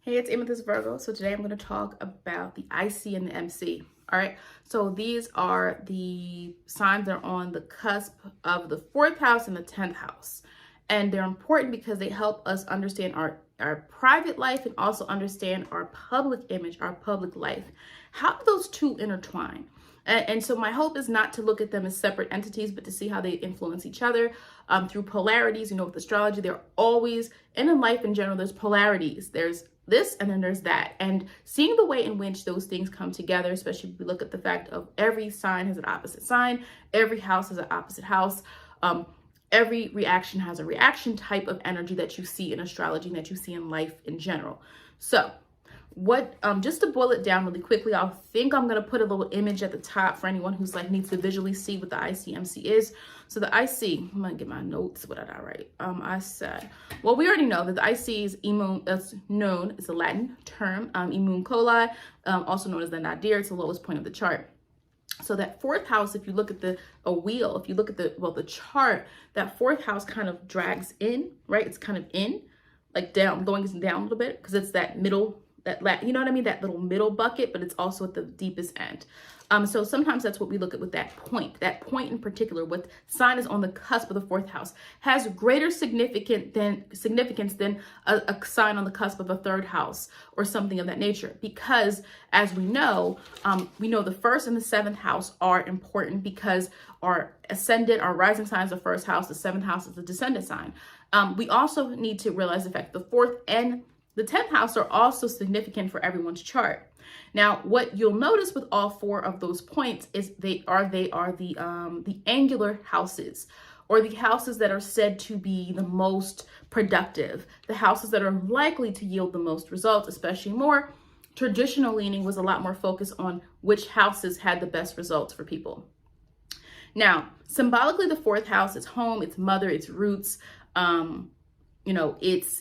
Hey, it's Amethyst Virgo. So today I'm going to talk about the IC and the MC. All right. So these are the signs that are on the cusp of the 4th house and the 10th house. And they're important because they help us understand our private life and also understand our public image, our public life. How do those two intertwine? And so my hope is not to look at them as separate entities, but to see how they influence each other through polarities. You know, with astrology, they're always, and in life in general, there's polarities. There's this and then there's that. And seeing the way in which those things come together, especially if we look at the fact of every sign has an opposite sign, every house has an opposite house. Every reaction has a reaction type of energy that you see in astrology and that you see in life in general. So what, just to boil it down really quickly, I think I'm going to put a little image at the top for anyone who's like needs to visually see what the IC MC is. So the IC, I'm going to get my notes. What did I write? I said, well, we already know that the IC is known, it's a Latin term, immune coli, also known as the nadir. It's the lowest point of the chart. So that 4th house, if you look at if you look at the chart, that 4th house kind of drags in, right? It's kind of in, like down, going down a little bit because it's that middle, you know what I mean? That little middle bucket, but it's also at the deepest end. So sometimes that's what we look at with that point in particular, what sign is on the cusp of the 4th house has greater significance than a sign on the cusp of a 3rd house or something of that nature. Because as we know the 1st and the 7th house are important because our ascendant, our rising sign is the 1st house, the 7th house is the descendant sign. We also need to realize the fact the 4th and the 10th house are also significant for everyone's chart. Now, what you'll notice with all 4 of those points is they are the angular houses, or the houses that are said to be the most productive, the houses that are likely to yield the most results, especially more traditional leaning was a lot more focused on which houses had the best results for people. Now, symbolically, the 4th house is home, it's mother, it's roots.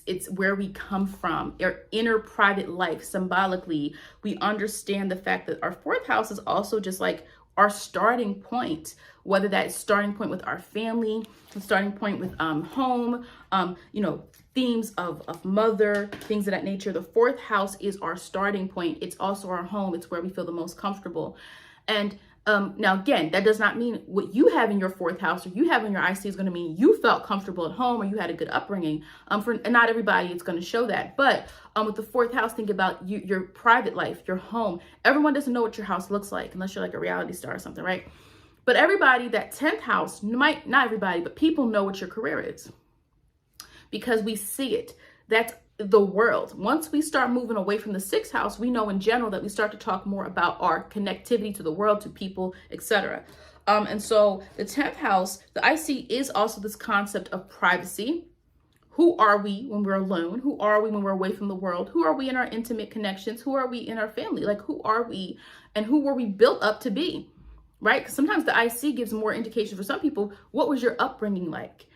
It's where we come from, our inner private life. Symbolically, we understand the fact that our 4th house is also just like our starting point, whether that's starting point with our family, starting point with home, themes of mother, things of that nature. The 4th house is our starting point. It's also our home. It's where we feel the most comfortable. And now, again, that does not mean what you have in your 4th house or you have in your IC is going to mean you felt comfortable at home or you had a good upbringing. For not everybody, it's going to show that. But with the 4th house, think about your private life, your home. Everyone doesn't know what your house looks like unless you're like a reality star or something, right? But everybody, that 10th house, not everybody, but people know what your career is because we see it. That's the world. Once we start moving away from the 6th house, we know in general that we start to talk more about our connectivity to the world, to people, etc. And so the 10th house, the IC is also this concept of privacy. Who are we when we're alone? Who are we when we're away from the world? Who are we in our intimate connections? Who are we in our family? Like, who are we and who were we built up to be, right? Because sometimes the IC gives more indication for some people. What was your upbringing like?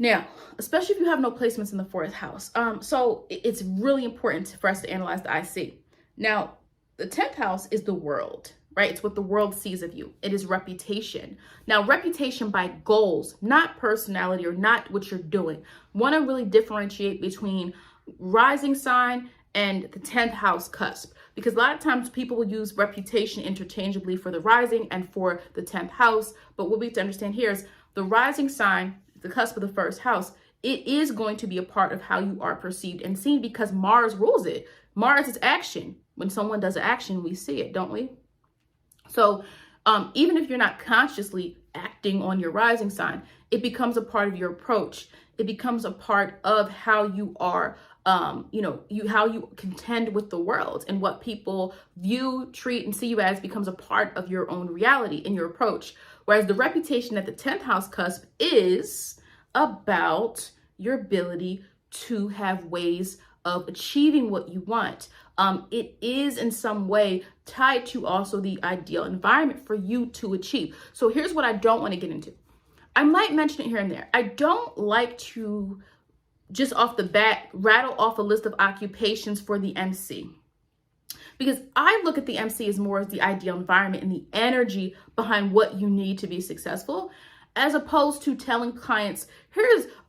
Now, especially if you have no placements in the 4th house. So it's really important for us to analyze the IC. Now, the 10th house is the world, right? It's what the world sees of you. It is reputation. Now, reputation by goals, not personality or not what you're doing. Want to really differentiate between rising sign and the 10th house cusp, because a lot of times people will use reputation interchangeably for the rising and for the 10th house. But what we have to understand here is the rising sign, the cusp of the 1st house, it is going to be a part of how you are perceived and seen because Mars rules it. Mars is action. When someone does action, we see it, don't we? So even if you're not consciously acting on your rising sign, it becomes a part of your approach. It becomes a part of how you are, how you contend with the world, and what people view, treat, and see you as becomes a part of your own reality in your approach. Whereas the reputation at the 10th house cusp is about your ability to have ways of achieving what you want. It is in some way tied to also the ideal environment for you to achieve. So here's what I don't want to get into. I might mention it here and there. I don't like to just off the bat rattle off a list of occupations for the MC. Because I look at the MC as more as the ideal environment and the energy behind what you need to be successful. as opposed to telling clients,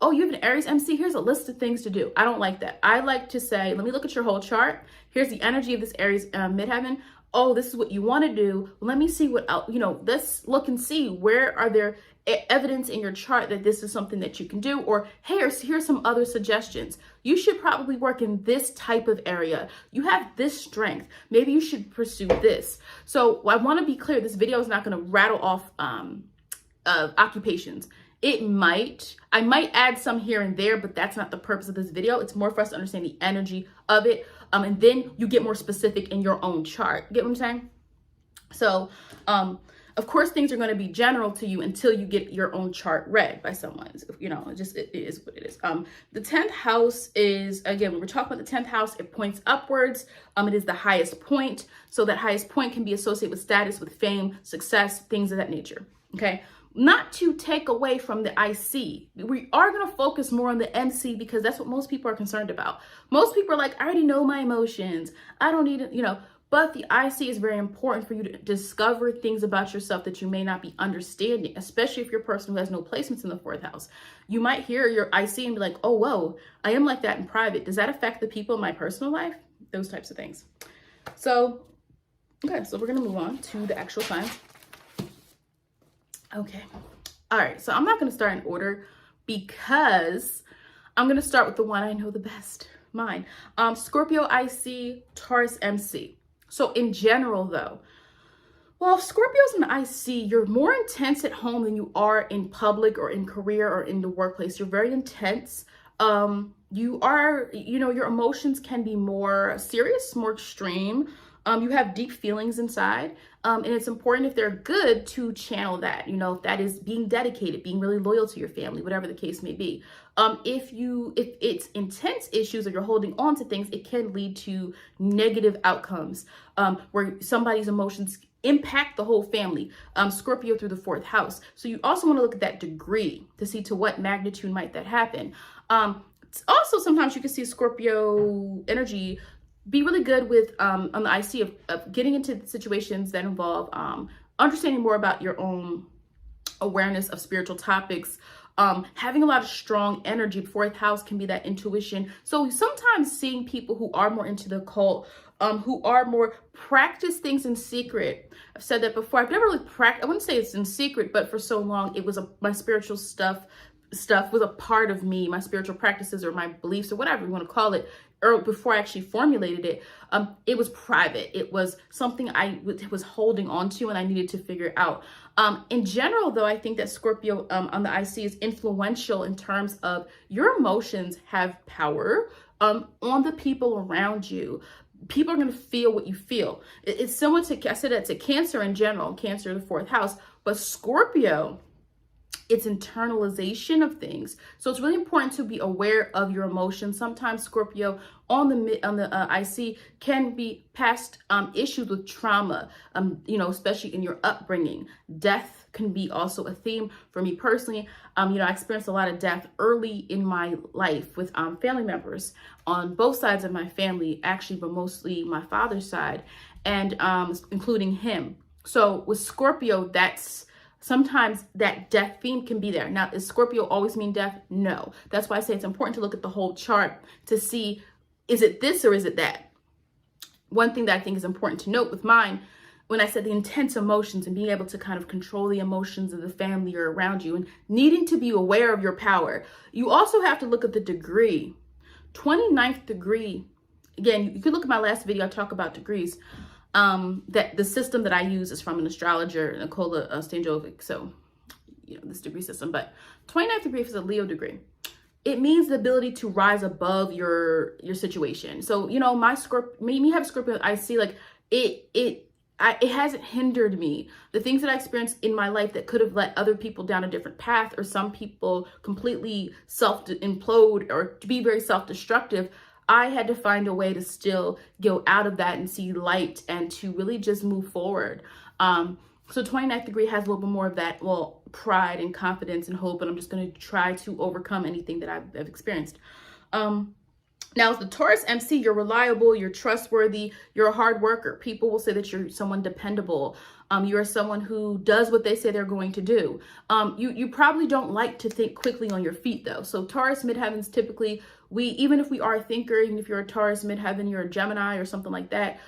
oh, you have an Aries MC, here's a list of things to do. I don't like that. I like to say, let me look at your whole chart. Here's the energy of this Aries midheaven. Oh, this is what you want to do. Let me see what else, let's look and see where are there evidence in your chart that this is something that you can do, or hey, here's some other suggestions. You should probably work in this type of area. You have this strength. Maybe you should pursue this. So I want to be clear, this video is not going to rattle off occupations. I might add some here and there, but that's not the purpose of this video. It's more for us to understand the energy of it. And then you get more specific in your own chart. Get what I'm saying? So, of course, things are going to be general to you until you get your own chart read by someone. It is what it is. The 10th house is, again, when we're talking about the 10th house, it points upwards. It is the highest point. So that highest point can be associated with status, with fame, success, things of that nature. Okay. Not to take away from the IC. We are going to focus more on the MC because that's what most people are concerned about. Most people are like, I already know my emotions. I don't need it, But the IC is very important for you to discover things about yourself that you may not be understanding, especially if you're a person who has no placements in the 4th house. You might hear your IC and be like, oh, whoa, I am like that in private. Does that affect the people in my personal life? Those types of things. So, okay, so we're going to move on to the actual signs. Okay. All right. So I'm not going to start in order because I'm going to start with the one I know the best, mine. Scorpio IC, Taurus MC. So in general, though, well, if Scorpio's an IC, you're more intense at home than you are in public or in career or in the workplace. You're very intense. You are, your emotions can be more serious, more extreme. You have deep feelings inside. And it's important, if they're good, to channel that, if that is being dedicated, being really loyal to your family, whatever the case may be. If it's intense issues or you're holding on to things, it can lead to negative outcomes, where somebody's emotions impact the whole family, Scorpio through the 4th house. So you also want to look at that degree to see to what magnitude might that happen. Also, sometimes you can see Scorpio energy be really good with on the IC of getting into situations that involve understanding more about your own awareness of spiritual topics, having a lot of strong energy. 4th house can be that intuition. So sometimes seeing people who are more into the occult, who are more practice things in secret. I've said that before. I've never really I wouldn't say it's in secret, but for so long it was my spiritual stuff was a part of me, my spiritual practices or my beliefs or whatever you want to call it. Or before I actually formulated it, it was private. It was something I was holding on to and I needed to figure out. In general, though, I think that Scorpio on the IC is influential in terms of your emotions have power on the people around you. People are going to feel what you feel. It's similar to, I said that to Cancer in general, Cancer, the 4th house, but Scorpio, it's internalization of things. So it's really important to be aware of your emotions. Sometimes Scorpio on the IC can be past issues with trauma, especially in your upbringing. Death can be also a theme for me personally. I experienced a lot of death early in my life with family members on both sides of my family, actually, but mostly my father's side, and including him. So with Scorpio, sometimes that death theme can be there. Now, does Scorpio always mean death? No. That's why I say it's important to look at the whole chart to see, is it this or is it that? One thing that I think is important to note with mine, when I said the intense emotions and being able to kind of control the emotions of the family or around you and needing to be aware of your power, you also have to look at the degree. 29th degree, again, you could look at my last video, I talk about degrees. That the system that I use is from an astrologer, Nicola Stanjovic. So, this degree system, but 29th degree is a Leo degree. It means the ability to rise above your situation. So, my me have Scorpio IC, like it hasn't hindered me. The things that I experienced in my life that could have led other people down a different path, or some people completely self-implode or to be very self-destructive, I had to find a way to still go out of that and see light and to really just move forward. So 29th degree has a little bit more of that, pride and confidence and hope, and I'm just going to try to overcome anything that I've experienced. Now, as the Taurus MC, you're reliable, you're trustworthy, you're a hard worker. People will say that you're someone dependable. You're someone who does what they say they're going to do. You probably don't like to think quickly on your feet, though. So Taurus midheavens, typically, even if we are a thinker, even if you're a Taurus midheaven, you're a Gemini or something like that,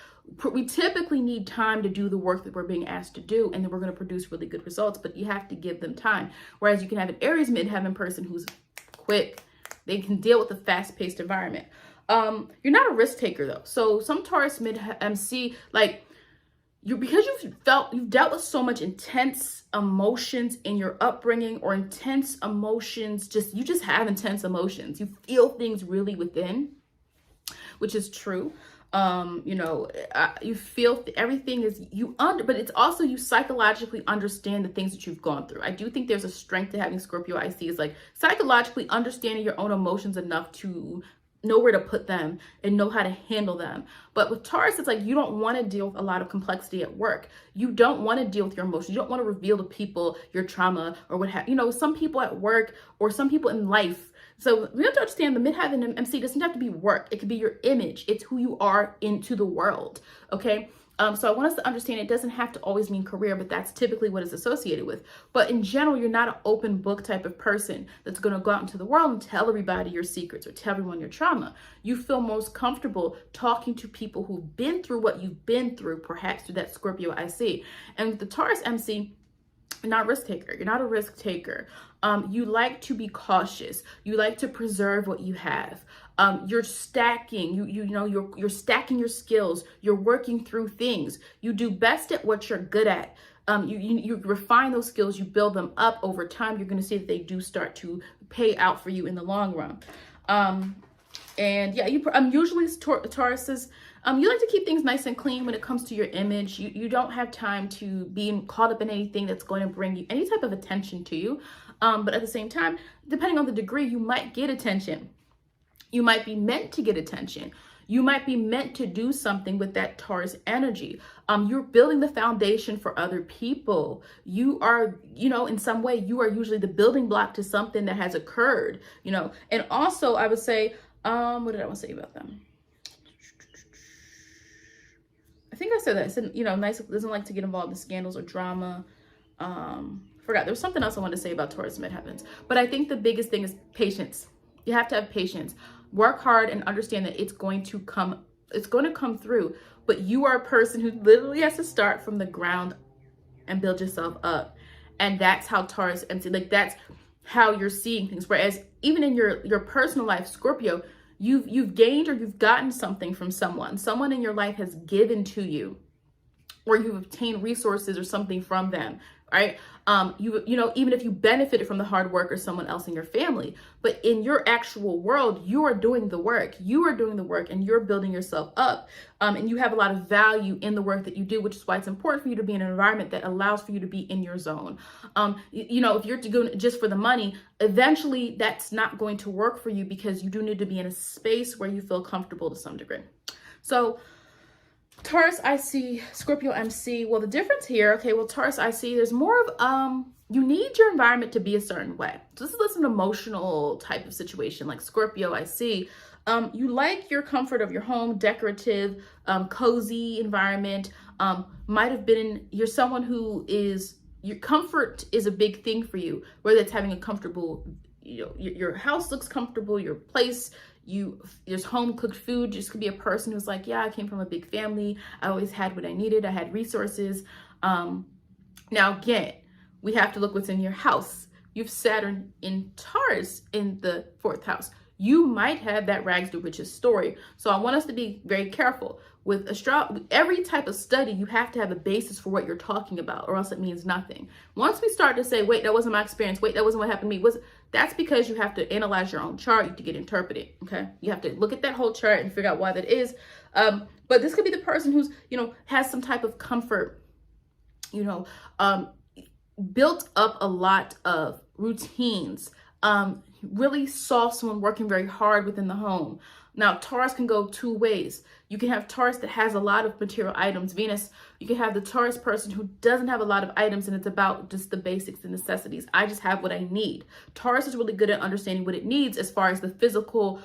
we typically need time to do the work that we're being asked to do, and then we're going to produce really good results, but you have to give them time. Whereas you can have an Aries midheaven person who's quick. They can deal with a fast-paced environment. You're not a risk taker, though. So some Taurus mid MC, like, because you've dealt with so much intense emotions in your upbringing, or intense emotions, you just have intense emotions. You feel things really within, which is true. You feel everything is but it's also you psychologically understand the things that you've gone through. I do think there's a strength to having Scorpio IC, is like psychologically understanding your own emotions enough to know where to put them and know how to handle them. But with Taurus, it's like you don't want to deal with a lot of complexity at work. You don't want to deal with your emotions. You don't want to reveal to people your trauma or what have some people at work or some people in life. So we have to understand the midheaven MC doesn't have to be work. It could be your image. It's who you are into the world. Okay. So I want us to understand it doesn't have to always mean career, but that's typically what it's associated with. But in general, you're not an open book type of person that's going to go out into the world and tell everybody your secrets or tell everyone your trauma. You feel most comfortable talking to people who've been through what you've been through, perhaps through that Scorpio IC. And with the Taurus MC, you're not a risk taker. You're not a risk taker. You like to be cautious. You like to preserve what you have. You're stacking. You're stacking your skills. You're working through things. You do best at what you're good at. You refine those skills. You build them up over time. You're going to see that they do start to pay out for you in the long run. And yeah, usually Tauruses. You like to keep things nice and clean when it comes to your image. You don't have time to be caught up in anything that's going to bring you any type of attention to you. But at the same time, depending on the degree, you might get attention. You might be meant to get attention. You might be meant to do something with that Taurus energy. You're building the foundation for other people. You are, in some way, you are usually the building block to something that has occurred, And also, I would say, what did I want to say about them? I think I said that. I said, nice, doesn't like to get involved in scandals or drama. Forgot. There was something else I wanted to say about Taurus midheavens. But I think the biggest thing is patience. You have to have patience. Work hard and understand that it's going to come through. But you are a person who literally has to start from the ground and build yourself up. And that's how Taurus MC, that's how you're seeing things. Whereas even in your personal life, Scorpio, you've gained or you've gotten something from someone. Someone in your life has given to you, or you've obtained resources or something from them, right? Even if you benefited from the hard work or someone else in your family, but in your actual world, you are doing the work. You are doing the work and you're building yourself up. And you have a lot of value in the work that you do, which is why it's important for you to be in an environment that allows for you to be in your zone. If you're doing it just for the money, eventually that's not going to work for you, because you do need to be in a space where you feel comfortable to some degree. So Taurus IC, Scorpio MC. Well, the difference here, Taurus IC, there's more of, you need your environment to be a certain way. So this is an emotional type of situation, like Scorpio IC. You like your comfort of your home, decorative, cozy environment. You're someone who your comfort is a big thing for you, whether it's having a comfortable, your house looks comfortable, your place, there's home cooked food. Just could be a person who's like, yeah, I came from a big family. I always had what I needed. I had resources. Now, again, we have to look what's in your house. You've Saturn in Taurus in the 4th house. You might have that rags to riches story. So I want us to be very careful. With every type of study, you have to have a basis for what you're talking about, or else it means nothing. Once we start to say, wait, that wasn't my experience. Wait, that wasn't what happened to me. That's because you have to analyze your own chart to get interpreted, okay? You have to look at that whole chart and figure out why that is. But this could be the person who's, has some type of comfort, built up a lot of routines, really saw someone working very hard within the home. Now, Taurus can go two ways. You can have Taurus that has a lot of material items. Venus, you can have the Taurus person who doesn't have a lot of items and it's about just the basics, the necessities. I just have what I need. Taurus is really good at understanding what it needs as far as the physical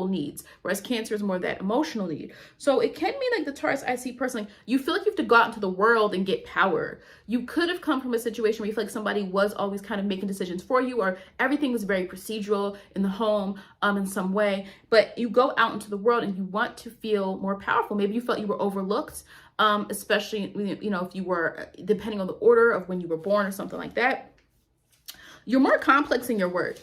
needs, whereas Cancer is more that emotional need. So it can be like the Taurus IC person, like you feel like you have to go out into the world and get power. You could have come from a situation where you feel like somebody was always kind of making decisions for you, or everything was very procedural in the home in some way, but you go out into the world and you want to feel more powerful. Maybe you felt you were overlooked, especially, you know, if you were, depending on the order of when you were born or something like that. You're more complex in your work.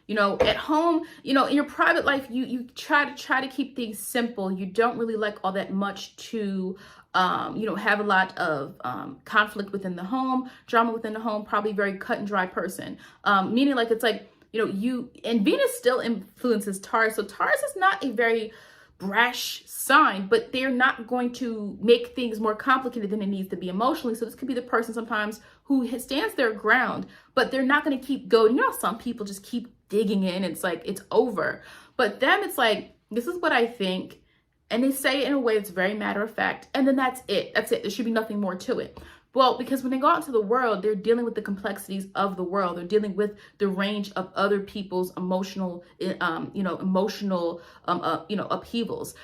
You know, at home, you know, in your private life, you try to keep things simple. You don't really like all that much to, you know, have a lot of conflict within the home, drama within the home, probably very cut and dry person. Meaning like, it's like, you know, and Venus still influences Taurus. So Taurus is not a very brash sign, but they're not going to make things more complicated than it needs to be emotionally. So this could be the person sometimes who stands their ground, but they're not going to keep going. You know, some people just keep digging in. It's like, it's over. But them, it's like, this is what I think. And they say it in a way that's very matter of fact. And then that's it. That's it. There should be nothing more to it. Well, because when they go out into the world, they're dealing with the complexities of the world. They're dealing with the range of other people's emotional, you know, upheavals.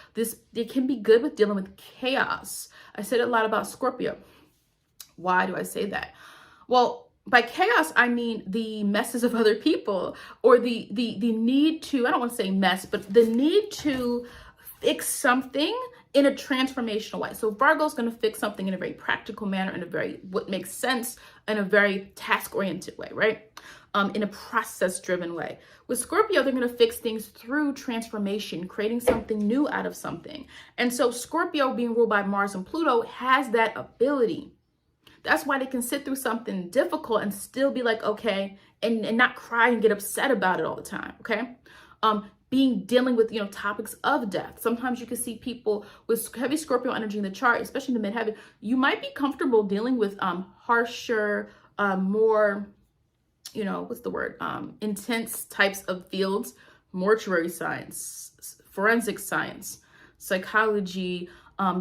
They can be good with dealing with chaos. I said a lot about Scorpio. Why do I say that? Well, by chaos, I mean the messes of other people, or the need to, I don't want to say mess, but the need to fix something in a transformational way. So Virgo is going to fix something in a very practical manner, in a very, what makes sense, in a very task-oriented way, right? In a process-driven way. With Scorpio, they're going to fix things through transformation, creating something new out of something. And so Scorpio, being ruled by Mars and Pluto, has that ability. That's why they can sit through something difficult and still be like, okay, and not cry and get upset about it all the time, okay? Dealing with, you know, topics of death. Sometimes you can see people with heavy Scorpio energy in the chart, especially in the midheaven. You might be comfortable dealing with harsher, more, you know, what's the word? Intense types of fields, mortuary science, forensic science, psychology,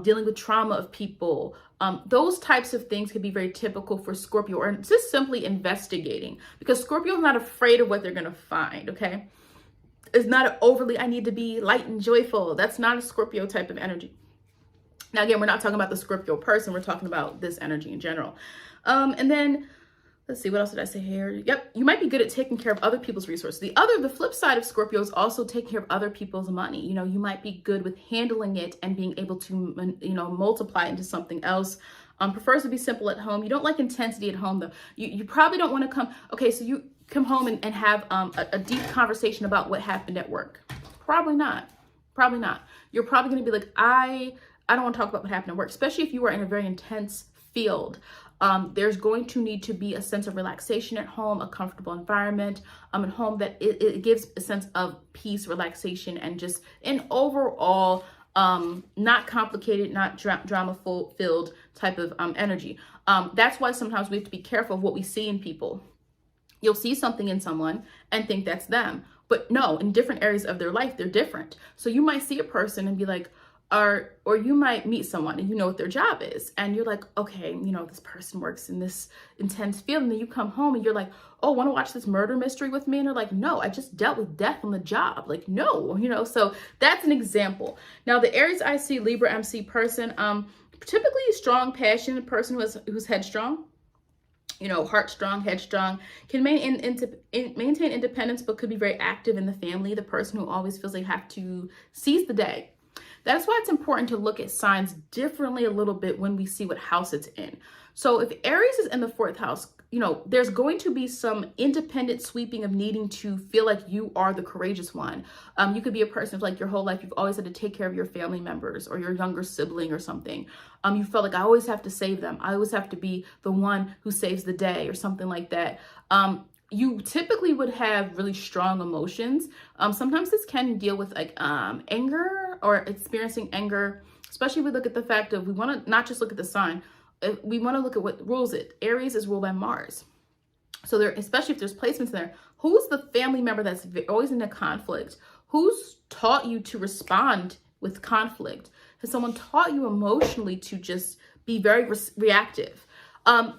dealing with trauma of people. Those types of things could be very typical for Scorpio, or just simply investigating, because Scorpio is not afraid of what they're going to find, okay? It's not overly, I need to be light and joyful. That's not a Scorpio type of energy. Now, again, we're not talking about the Scorpio person. We're talking about this energy in general. And then, let's see, what else did I say here? Yep, you might be good at taking care of other people's resources. The flip side of Scorpio is also taking care of other people's money. You know, you might be good with handling it and being able to, you know, multiply it into something else. Prefers to be simple at home. You don't like intensity at home, though. You probably don't want to come, okay, so you come home and have a deep conversation about what happened at work. Probably not. Probably not. You're probably going to be like, I don't want to talk about what happened at work, especially if you are in a very intense field. There's going to need to be a sense of relaxation at home, a comfortable environment at home that it gives a sense of peace, relaxation, and just an overall not complicated, not drama-filled type of energy. That's why sometimes we have to be careful of what we see in people. You'll see something in someone and think that's them. But no, in different areas of their life, they're different. So you might see a person and be like, or you might meet someone and you know what their job is. And you're like, okay, you know, this person works in this intense field. And then you come home and you're like, oh, want to watch this murder mystery with me? And they're like, no, I just dealt with death on the job. Like, no, you know, so that's an example. Now, the Aries IC Libra MC person, typically a strong, passionate person who's headstrong. You know, heart-strong, headstrong, can maintain independence, but could be very active in the family. The person who always feels they have to seize the day. That's why it's important to look at signs differently a little bit when we see what house it's in. So if Aries is in the 4th house, you know, there's going to be some independent sweeping of needing to feel like you are the courageous one. You could be a person who's like your whole life, you've always had to take care of your family members or your younger sibling or something. You felt like I always have to save them. I always have to be the one who saves the day or something like that. You typically would have really strong emotions. Sometimes this can deal with like anger or experiencing anger, especially if we look at the fact of we want to not just look at the sign. We want to look at what rules it. Aries is ruled by Mars. So there, especially if there's placements there, who's the family member that's always in a conflict? Who's taught you to respond with conflict? Has someone taught you emotionally to just be very reactive?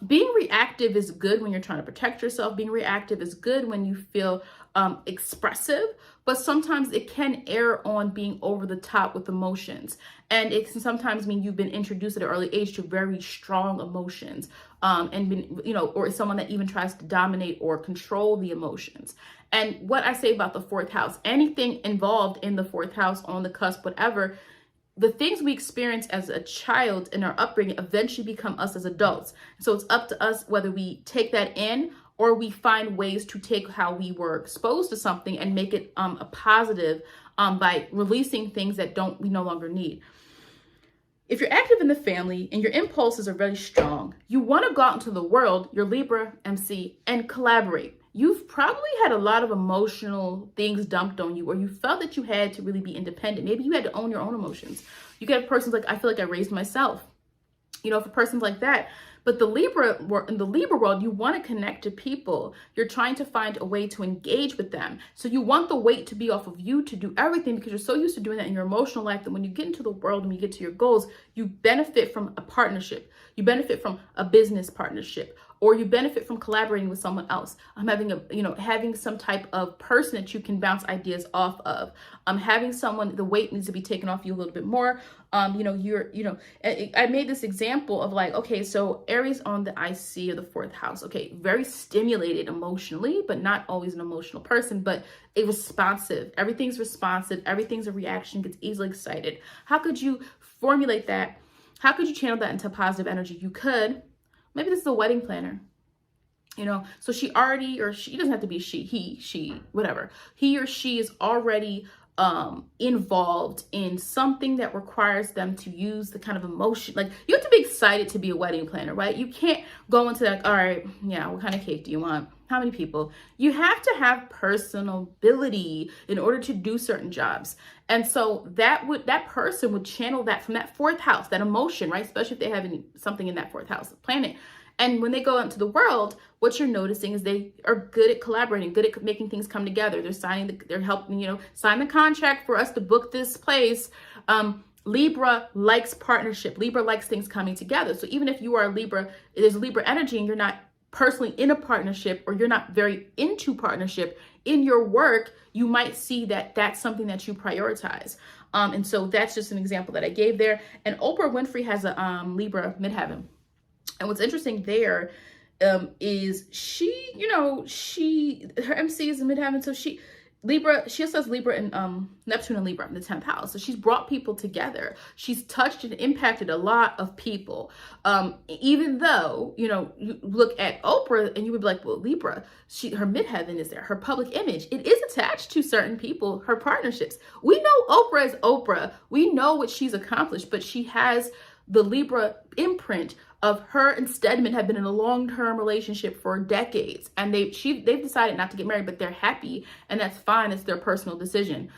Being reactive is good when you're trying to protect yourself. Being reactive is good when you feel expressive, but sometimes it can err on being over the top with emotions. And it can sometimes mean you've been introduced at an early age to very strong emotions, and been, or someone that even tries to dominate or control the emotions. And what I say about the fourth house, anything involved in the fourth house, on the cusp, whatever, the things we experience as a child in our upbringing eventually become us as adults. So it's up to us whether we take that in or we find ways to take how we were exposed to something and make it a positive by releasing things that we no longer need. If you're active in the family and your impulses are very strong, you want to go out into the world, your Libra MC, and collaborate. You've probably had a lot of emotional things dumped on you, or you felt that you had to really be independent. Maybe you had to own your own emotions. You get persons like, I feel like I raised myself. For persons like that. But in the Libra world, you want to connect to people. You're trying to find a way to engage with them. So you want the weight to be off of you to do everything, because you're so used to doing that in your emotional life that when you get into the world and you get to your goals, you benefit from a partnership. You benefit from a business partnership, or you benefit from collaborating with someone else. Having some type of person that you can bounce ideas off of. Having someone, the weight needs to be taken off you a little bit more. I made this example of like, okay, so Aries on the IC or the fourth house, okay, very stimulated emotionally, but not always an emotional person, but responsive. Everything's responsive. Everything's a reaction, gets easily excited. How could you formulate that? How could you channel that into positive energy? You could, maybe this is a wedding planner. So she doesn't have to be she, whatever. He or she is already involved in something that requires them to use the kind of emotion. Like, you have to be excited to be a wedding planner, right? You can't go into like, all right, yeah, what kind of cake do you want? How many people? You have to have personability in order to do certain jobs. And so that person would channel that from that fourth house, that emotion, right? Especially if they have something in that fourth house planet. And when they go out into the world, what you're noticing is they are good at collaborating, good at making things come together. They're helping, sign the contract for us to book this place. Libra likes partnership. Libra likes things coming together. So even if you are a Libra, there's Libra energy and you're not personally in a partnership, or you're not very into partnership in your work, you might see that that's something that you prioritize. And so that's just an example that I gave there. And Oprah Winfrey has a Libra midheaven. And what's interesting there is her MC is in midheaven. So she also has Libra and Neptune and Libra in the 10th house. So she's brought people together. She's touched and impacted a lot of people. Even though, you look at Oprah and you would be like, well, Libra, her midheaven is there. Her public image, it is attached to certain people, her partnerships. We know Oprah is Oprah. We know what she's accomplished, but she has the Libra imprint of her and Stedman have been in a long-term relationship for decades, and they've decided not to get married, but they're happy, and that's fine. It's their personal decision.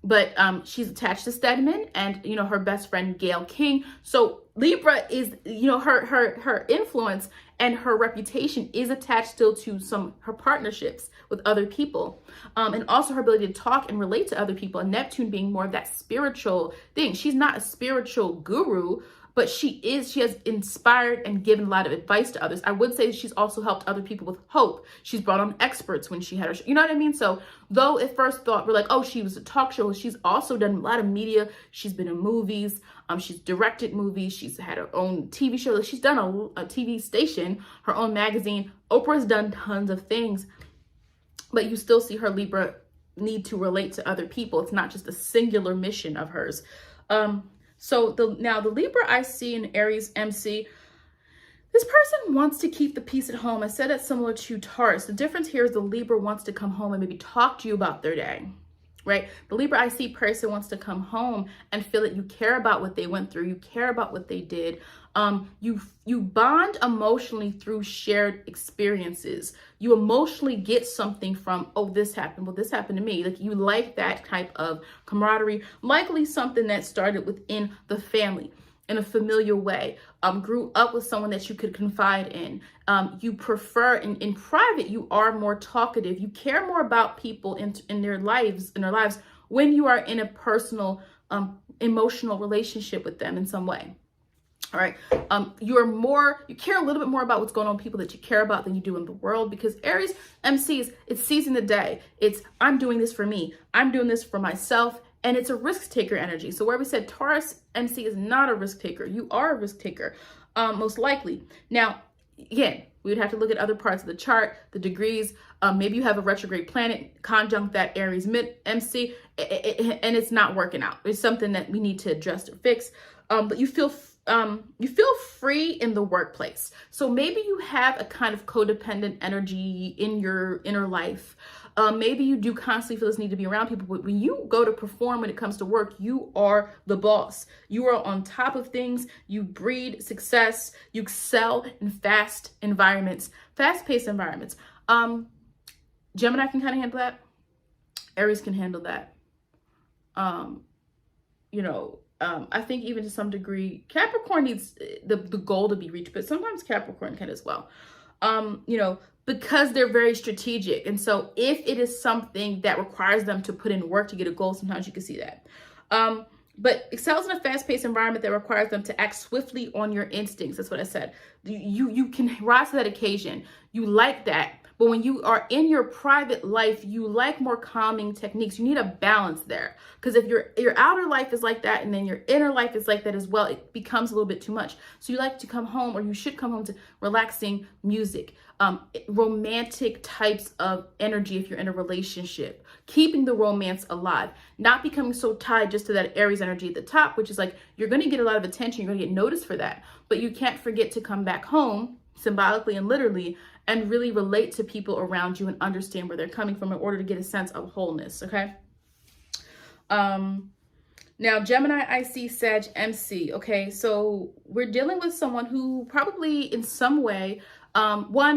But she's attached to Stedman and, her best friend, Gayle King. So Libra is, her influence and her reputation is attached still to her partnerships with other people. And also her ability to talk and relate to other people, and Neptune being more of that spiritual thing. She's not a spiritual guru, but she has inspired and given a lot of advice to others. I would say she's also helped other people with hope. She's brought on experts when she had her show. You know what I mean? So though at first thought we're like, oh, she was a talk show, she's also done a lot of media. She's been in movies. She's directed movies. She's had her own TV show. She's done a TV station, her own magazine. Oprah's done tons of things, but you still see her Libra need to relate to other people. It's not just a singular mission of hers. So now the Libra IC and Aries MC, this person wants to keep the peace at home. I said it's similar to Taurus. The difference here is the Libra wants to come home and maybe talk to you about their day, right? The Libra IC person wants to come home and feel that you care about what they went through. You care about what they did. You bond emotionally through shared experiences. You emotionally get something from, oh, this happened. Well, this happened to me. Like, you like that type of camaraderie, likely something that started within the family. in a familiar way, grew up with someone that you could confide in. You prefer in private, you are more talkative. You care more about people in their lives when you are in a personal, emotional relationship with them in some way. All right. You care a little bit more about what's going on with people that you care about than you do in the world, because Aries MCs, it's seizing the day. It's, I'm doing this for me. I'm doing this for myself. And it's a risk taker energy. So where we said Taurus MC is not a risk taker, you are a risk taker, most likely. Now, again, we would have to look at other parts of the chart, the degrees. Maybe you have a retrograde planet conjunct that Aries MC, and it's not working out. It's something that we need to address or fix. But you feel free in the workplace. So maybe you have a kind of codependent energy in your inner life. Maybe you do constantly feel this need to be around people, but when you go to perform when it comes to work, you are the boss. You are on top of things. You breed success. You excel in fast-paced environments. Gemini can kind of handle that. Aries can handle that. I think even to some degree, Capricorn needs the goal to be reached, but sometimes Capricorn can as well. Because they're very strategic. And so if it is something that requires them to put in work to get a goal, sometimes you can see that. But excels in a fast-paced environment that requires them to act swiftly on your instincts. That's what I said. You can rise to that occasion. You like that. But when you are in your private life, you like more calming techniques. You need a balance there. Because if your outer life is like that and then your inner life is like that as well, it becomes a little bit too much. So you like to come home, or you should come home to relaxing music, romantic types of energy if you're in a relationship, keeping the romance alive, not becoming so tied just to that Aries energy at the top, which is like, you're going to get a lot of attention. You're going to get noticed for that. But you can't forget to come back home, symbolically and literally, and really relate to people around you and understand where they're coming from in order to get a sense of wholeness, okay? Now, Gemini IC, Sag MC, okay? So we're dealing with someone who probably in some way,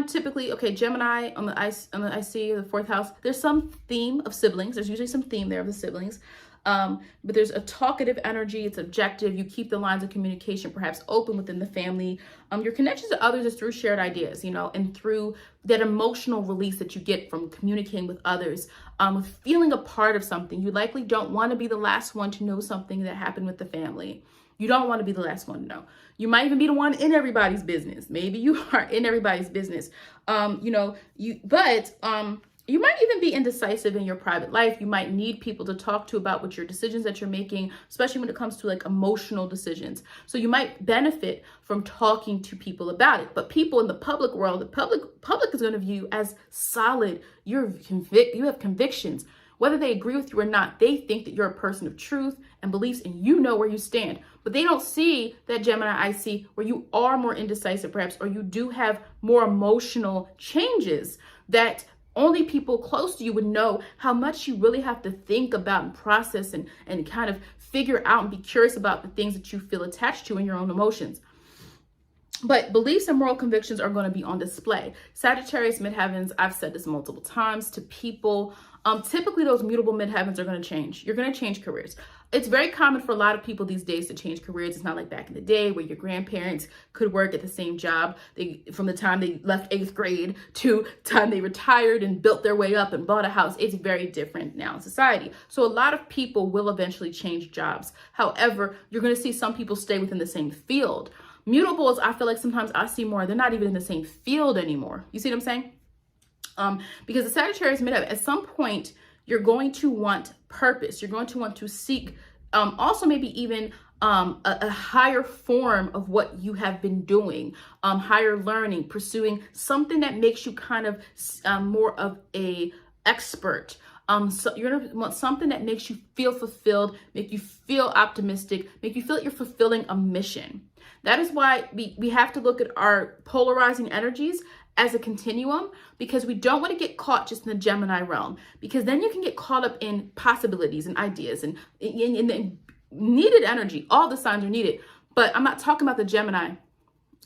typically, okay, Gemini on the IC, the fourth house, there's some theme of siblings. There's usually some theme there of the siblings. But there's a talkative energy. It's objective. You keep the lines of communication perhaps open within the family. Your connections to others is through shared ideas, and through that emotional release that you get from communicating with others, with feeling a part of something. You likely don't want to be the last one to know something that happened with the family. You don't want to be the last one to know. You might even be the one in everybody's business. Maybe you are in everybody's business. You might even be indecisive in your private life. You might need people to talk to about what your decisions that you're making, especially when it comes to like emotional decisions. So you might benefit from talking to people about it. But people in the public world, the public is going to view you as solid. You have convictions. Whether they agree with you or not, they think that you're a person of truth and beliefs, and you know where you stand. But they don't see that Gemini IC where you are more indecisive perhaps, or you do have more emotional changes that only people close to you would know how much you really have to think about and process and kind of figure out and be curious about the things that you feel attached to in your own emotions. But beliefs and moral convictions are going to be on display. Sagittarius midheavens, I've said this multiple times to people, typically those mutable midheavens are going to change. You're going to change careers. It's very common for a lot of people these days to change careers. It's not like back in the day where your grandparents could work at the same job from the time they left 8th grade to the time they retired and built their way up and bought a house. It's very different now in society. So a lot of people will eventually change jobs. However, you're going to see some people stay within the same field. Mutables, I feel like sometimes I see more, they're not even in the same field anymore. You see what I'm saying? Because the Sagittarius midheaven, at some point, you're going to want purpose. You're going to want to seek also maybe even a higher form of what you have been doing, higher learning, pursuing something that makes you kind of more of a expert. So you're gonna want something that makes you feel fulfilled, make you feel optimistic, make you feel that you're fulfilling a mission. That is why we have to look at our polarizing energies as a continuum, because we don't want to get caught just in the Gemini realm, because then you can get caught up in possibilities and ideas and in needed energy. All the signs are needed, but I'm not talking about the Gemini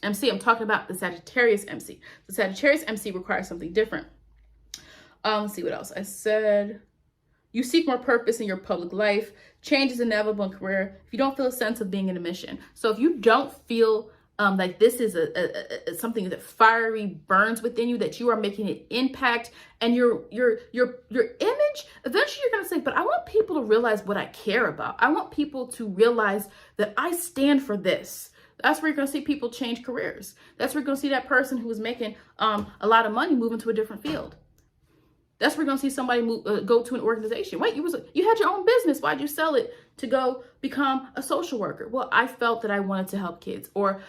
MC. I'm talking about the Sagittarius MC. The Sagittarius MC requires something different. Let's see what else I said. You seek more purpose in your public life. Change is inevitable in career if you don't feel a sense of being in a mission. So if you don't feel like this is something that fiery burns within you, that you are making an impact, and your image, eventually you're going to say, but I want people to realize what I care about. I want people to realize that I stand for this. That's where you're going to see people change careers. That's where you're going to see that person who was making a lot of money move into a different field. That's where you're going to see somebody go to an organization. Wait, you had your own business. Why'd you sell it to go become a social worker? Well, I felt that I wanted to help kids. Or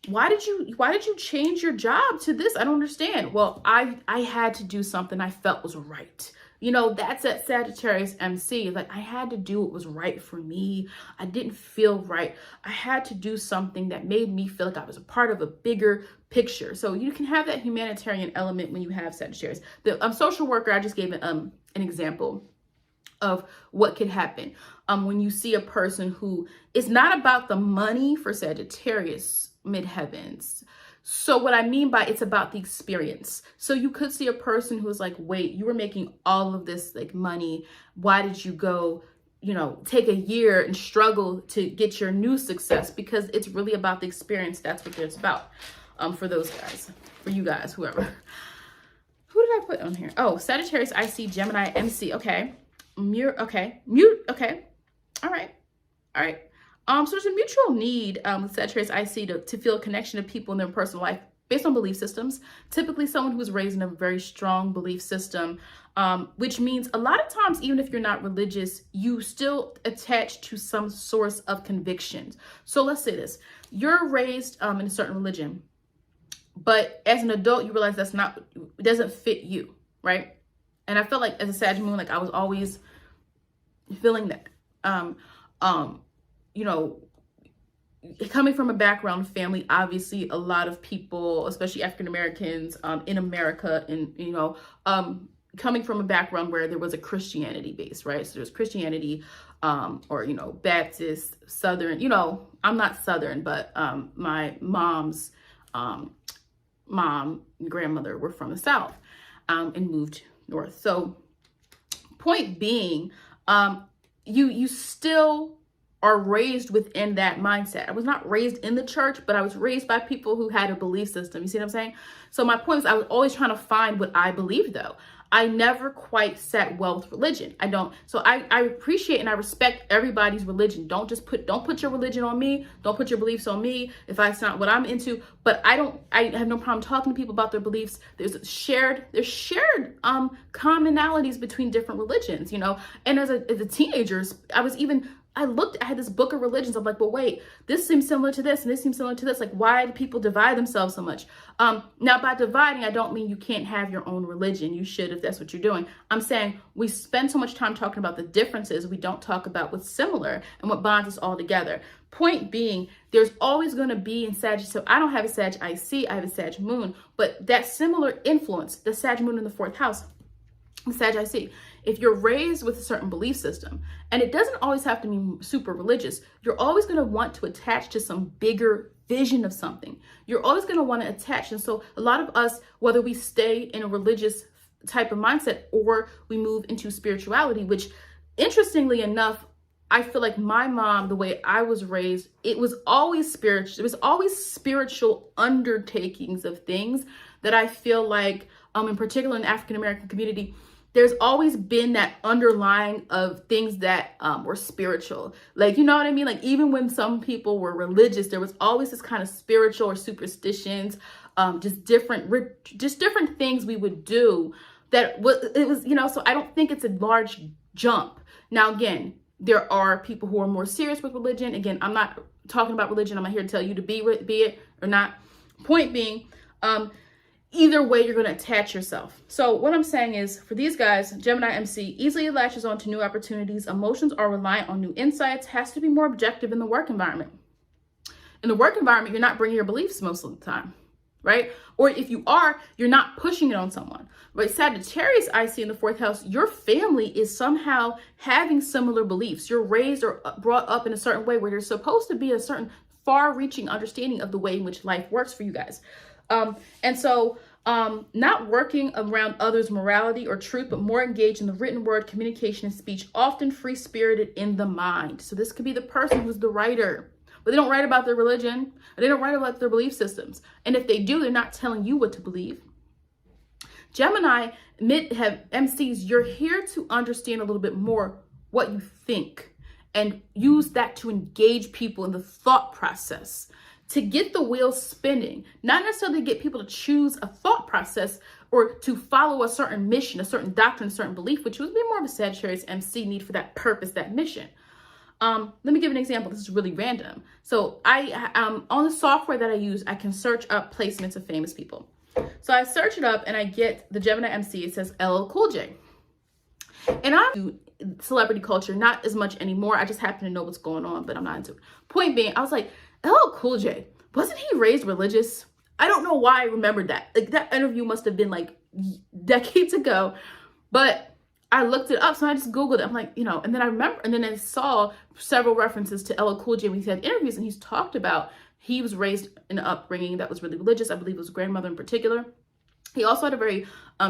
why did you change your job to this? I don't understand. Well, I had to do something I felt was right. You know, that's at Sagittarius MC. Like, I had to do what was right for me. I didn't feel right. I had to do something that made me feel like I was a part of a bigger picture. So you can have that humanitarian element when you have Sagittarius. The social worker, I just gave an example of what could happen when you see a person who is not about the money for Sagittarius midheavens. So what I mean by it's about the experience. So you could see a person who's like, wait, you were making all of this like money. Why did you go, you know, take a year and struggle to get your new success? Because it's really about the experience. That's what it's about for those guys, for you guys, whoever. Who did I put on here? Oh, Sagittarius IC, Gemini MC. Okay. Mute. Okay. All right. So there's a mutual need with Sagittarius IC to feel a connection to people in their personal life based on belief systems. Typically someone who was raised in a very strong belief system, which means a lot of times, even if you're not religious, you still attach to some source of convictions. So let's say this, you're raised in a certain religion, but as an adult, you realize it doesn't fit you, right? And I felt like as a Sag moon, like I was always feeling that, you know, coming from a background family, obviously a lot of people, especially African Americans in America, and, you know, coming from a background where there was a Christianity base, right? So there's Christianity or, you know, Baptist, Southern, you know, I'm not Southern, but my mom's mom and grandmother were from the South and moved north. So point being, you still are raised within that mindset. I was not raised in the church, but I was raised by people who had a belief system. You see what I'm saying? So my point is, I was always trying to find what I believed, though. I never quite sat well with religion. I don't. So I appreciate and I respect everybody's religion. Don't put your religion on me. Don't put your beliefs on me if that's not what I'm into. But I have no problem talking to people about their beliefs. There's shared commonalities between different religions, you know. And as a teenager, I had this book of religions. I'm like, well, wait, this seems similar to this and this seems similar to this. Like, why do people divide themselves so much? Now, by dividing, I don't mean you can't have your own religion. You should if that's what you're doing. I'm saying we spend so much time talking about the differences. We don't talk about what's similar and what bonds us all together. Point being, there's always going to be in Sag. So I don't have a Sag IC. I have a Sag moon. But that similar influence, the Sag moon in the 4th house, Sag IC, if you're raised with a certain belief system, and it doesn't always have to be super religious, you're always going to want to attach to some bigger vision of something. You're always going to want to attach. And so a lot of us, whether we stay in a religious type of mindset or we move into spirituality, which interestingly enough, I feel like my mom, the way I was raised, it was always spiritual. There was always spiritual undertakings of things that I feel like, in particular in the African American community, there's always been that underlying of things that were spiritual. Like, you know what I mean? Like, even when some people were religious, there was always this kind of spiritual or superstitions, just different things we would do that it was, you know, so I don't think it's a large jump. Now, again, there are people who are more serious with religion. Again, I'm not talking about religion. I'm not here to tell you to be it or not. Point being, either way, you're going to attach yourself. So what I'm saying is, for these guys, Gemini MC easily latches on to new opportunities. Emotions are reliant on new insights. Has to be more objective in the work environment. In the work environment, you're not bringing your beliefs most of the time, right? Or if you are, you're not pushing it on someone, right? Sagittarius IC in the 4th house, your family is somehow having similar beliefs. You're raised or brought up in a certain way where there's supposed to be a certain far-reaching understanding of the way in which life works for you guys. And so Not working around others' morality or truth, but more engaged in the written word, communication, and speech, often free-spirited in the mind. So this could be the person who's the writer, but they don't write about their religion, or they don't write about their belief systems. And if they do, they're not telling you what to believe. Gemini have MCs, you're here to understand a little bit more what you think and use that to engage people in the thought process, to get the wheels spinning, not necessarily get people to choose a thought process or to follow a certain mission, a certain doctrine, a certain belief, which would be more of a Sagittarius MC need for that purpose, that mission. Let me give an example. This is really random. So on the software that I use, I can search up placements of famous people. So I search it up and I get the Gemini MC. It says LL Cool J. And I'm celebrity culture, not as much anymore. I just happen to know what's going on, but I'm not into it. Point being, I was like, LL Cool J, wasn't he raised religious? I don't know why I remembered that. Like, that interview must have been like decades ago, but I looked it up. So I just Googled it. I'm like, and then I remember, and then I saw several references to LL Cool J when he's had interviews, and he's talked about he was raised in an upbringing that was really religious. I believe it was grandmother in particular. He also had a very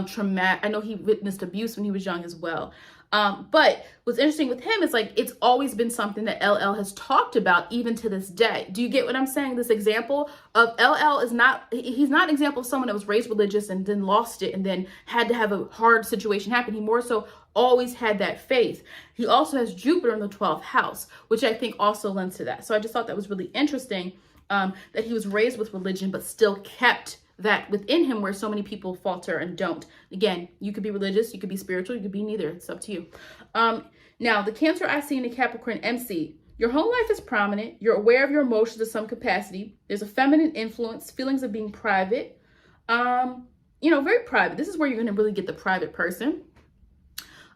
traumatic, I know he witnessed abuse when he was young as well. But what's interesting with him is like, it's always been something that LL has talked about even to this day. Do you get what I'm saying? This example of LL is he's not an example of someone that was raised religious and then lost it and then had to have a hard situation happen. He more so always had that faith. He also has Jupiter in the 12th house, which I think also lends to that. So I just thought that was really interesting, that he was raised with religion, but still kept that within him where so many people falter and don't. Again, you could be religious, you could be spiritual, you could be neither. It's up to you. Now, the Cancer IC and the Capricorn MC. Your home life is prominent. You're aware of your emotions to some capacity. There's a feminine influence, feelings of being private. Very private. This is where you're going to really get the private person.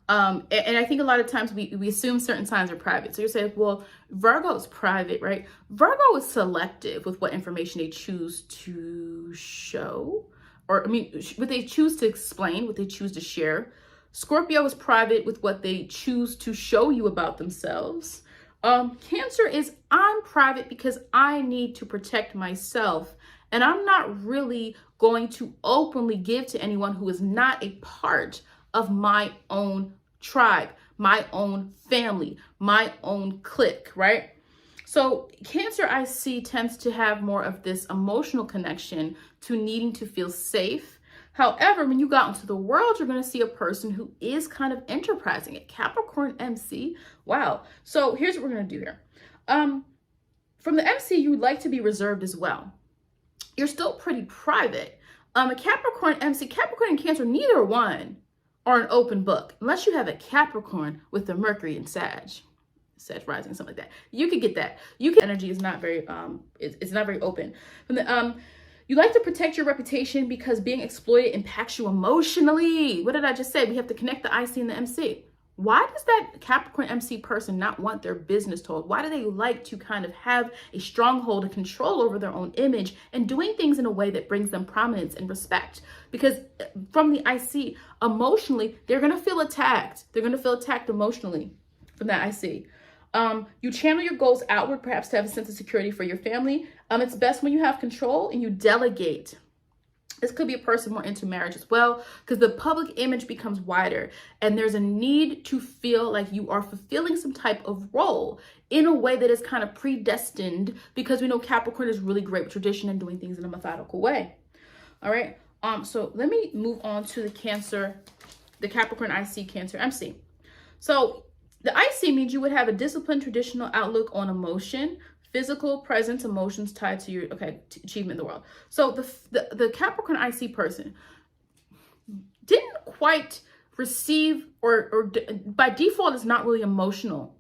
And I think a lot of times we assume certain signs are private. So you're saying, well, Virgo is private, right? Virgo is selective with what information they choose to show, or what they choose to explain, what they choose to share. Scorpio is private with what they choose to show you about themselves. Cancer is, I'm private because I need to protect myself. And I'm not really going to openly give to anyone who is not a part of my own tribe, my own family, my own clique, right? So Cancer IC tends to have more of this emotional connection to needing to feel safe. However, when you go out into the world, you're going to see a person who is kind of enterprising. At Capricorn MC, wow. So here's what we're going to do here. From the MC, you would like to be reserved as well. You're still pretty private. A Capricorn MC, Capricorn and Cancer, neither one are an open book, unless you have a Capricorn with the Mercury and Sag rising, something like that. You could get that. Energy is not very, it's not very open. From the, you like to protect your reputation because being exploited impacts you emotionally. What did I just say? We have to connect the IC and the MC. Why does that Capricorn MC person not want their business told? Why do they like to kind of have a stronghold and control over their own image and doing things in a way that brings them prominence and respect? Because from the IC, emotionally, they're going to feel attacked. They're going to feel attacked emotionally from that IC. You channel your goals outward, perhaps to have a sense of security for your family. It's best when you have control and you delegate. This could be a person more into marriage as well, because the public image becomes wider and there's a need to feel like you are fulfilling some type of role in a way that is kind of predestined, because we know Capricorn is really great with tradition and doing things in a methodical way. All right. So let me move on to the Capricorn IC, Cancer MC. So the IC means you would have a disciplined, traditional outlook on emotion, physical presence, emotions tied to your achievement in the world. So the Capricorn IC person didn't quite receive, or by default is not really emotional.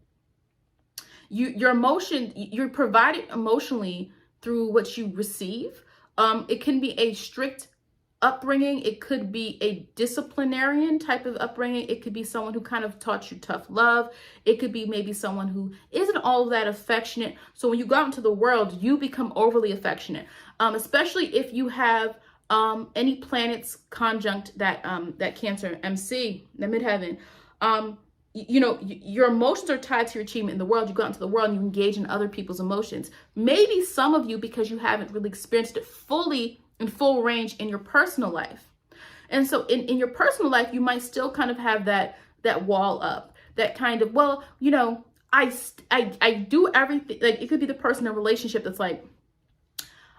You're provided emotionally through what you receive. It can be a strict upbringing. It could be a disciplinarian type of upbringing. It could be someone who kind of taught you tough love. It could be maybe someone who isn't all that affectionate. So when you go out into the world, you become overly affectionate, especially if you have any planets conjunct that Cancer MC, the midheaven. Your emotions are tied to your achievement in the world. You go out into the world and you engage in other people's emotions. Maybe some of you, because you haven't really experienced it fully in full range in your personal life. And so in your personal life, you might still kind of have that wall up, that kind of, well, you know, I do everything. Like, it could be the person in a relationship that's like,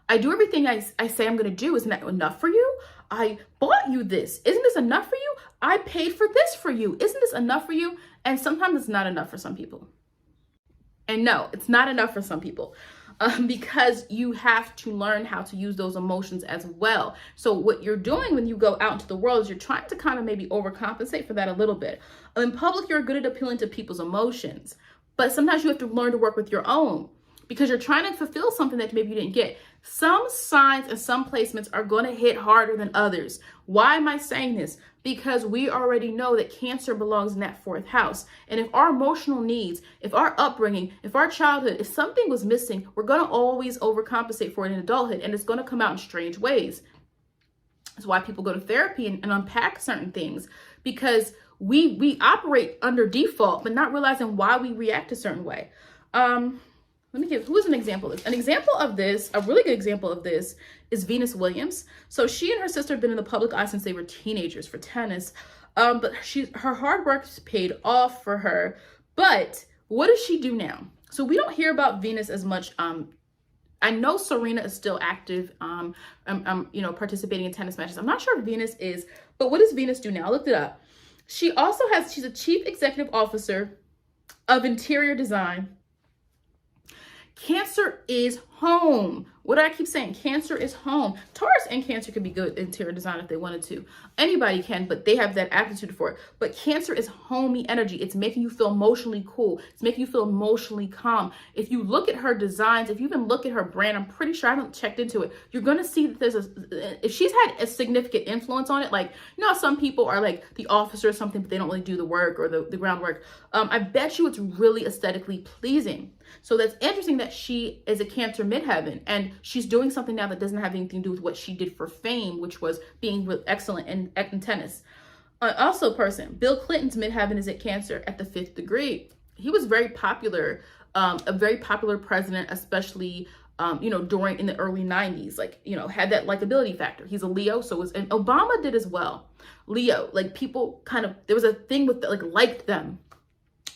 I do everything I say I'm going to do. Isn't that enough for you? I bought you this. Isn't this enough for you? I paid for this for you. Isn't this enough for you? And sometimes it's not enough for some people. And no, it's not enough for some people. Because you have to learn how to use those emotions as well. So what you're doing when you go out into the world is you're trying to kind of maybe overcompensate for that a little bit. In public, you're good at appealing to people's emotions, but sometimes you have to learn to work with your own, because you're trying to fulfill something that maybe you didn't get. Some signs and some placements are going to hit harder than others. Why am I saying this? Because we already know that Cancer belongs in that 4th house. And if our emotional needs, if our upbringing, if our childhood, if something was missing, we're going to always overcompensate for it in adulthood, and it's going to come out in strange ways. That's why people go to therapy and unpack certain things, because we operate under default, but not realizing why we react a certain way. Let me give, who's an example of this? An example of this, a really good example of this, is Venus Williams. So she and her sister have been in the public eye since they were teenagers for tennis. But her hard work's paid off for her. But what does she do now? So we don't hear about Venus as much. I know Serena is still active, participating in tennis matches. I'm not sure if Venus is, but what does Venus do now? I looked it up. She's a chief executive officer of interior design. Cancer is home. What do I keep saying? Cancer is home. Taurus and Cancer could be good interior design if they wanted to. Anybody can, but they have that aptitude for it. But Cancer is homey energy. It's making you feel emotionally cool. It's making you feel emotionally calm. If you look at her designs, if you even look at her brand, I'm pretty sure, I haven't checked into it, you're going to see that if she's had a significant influence on it, like, you know, some people are like the officer or something, but they don't really do the work or the groundwork. I bet you it's really aesthetically pleasing. So that's interesting that she is a Cancer midheaven, and she's doing something now that doesn't have anything to do with what she did for fame, which was being excellent in tennis. Also, Bill Clinton's midheaven is at Cancer at the 5th degree. He was very popular, a very popular president, especially during in the early 90s, had that likability factor. He's a Leo, and Obama did as well. Leo, like, people there was a thing with liked them.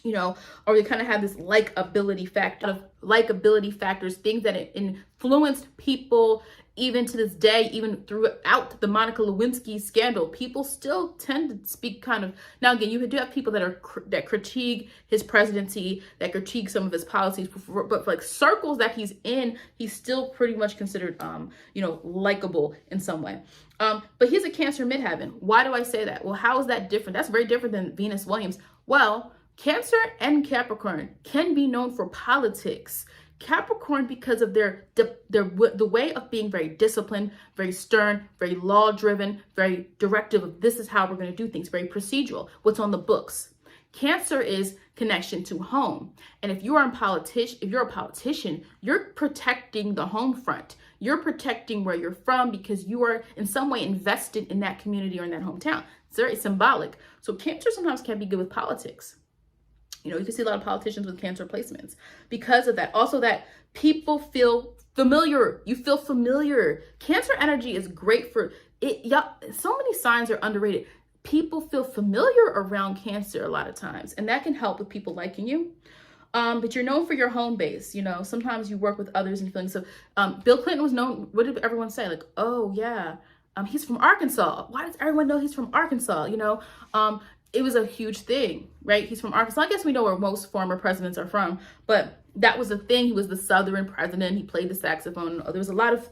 Or they kind of have this likability factors, things that influenced people even to this day, even throughout the Monica Lewinsky scandal. People still tend to speak now again, you do have people that critique his presidency, that critique some of his policies, but for circles that he's in, he's still pretty much considered, likable in some way. But he's a Cancer midheaven. Why do I say that? Well, how is that different? That's very different than Venus Williams. Well, Cancer and Capricorn can be known for politics. Capricorn, because of the way of being very disciplined, very stern, very law-driven, very directive of this is how we're going to do things, very procedural, what's on the books. Cancer is connection to home. And if you're a politician, you're protecting the home front. You're protecting where you're from because you are in some way invested in that community or in that hometown. It's very symbolic. So Cancer sometimes can be good with politics. You can see a lot of politicians with Cancer placements because of that. Also, that people feel familiar. You feel familiar. Cancer energy is great for it. So many signs are underrated. People feel familiar around Cancer a lot of times, and that can help with people liking you. But you're known for your home base. Sometimes you work with others and feeling so. Bill Clinton was known. What did everyone say? Like, oh yeah, he's from Arkansas. Why does everyone know he's from Arkansas? It was a huge thing, right? He's from Arkansas. I guess we know where most former presidents are from, but that was the thing. He was the Southern president. He played the saxophone. There was a lot of,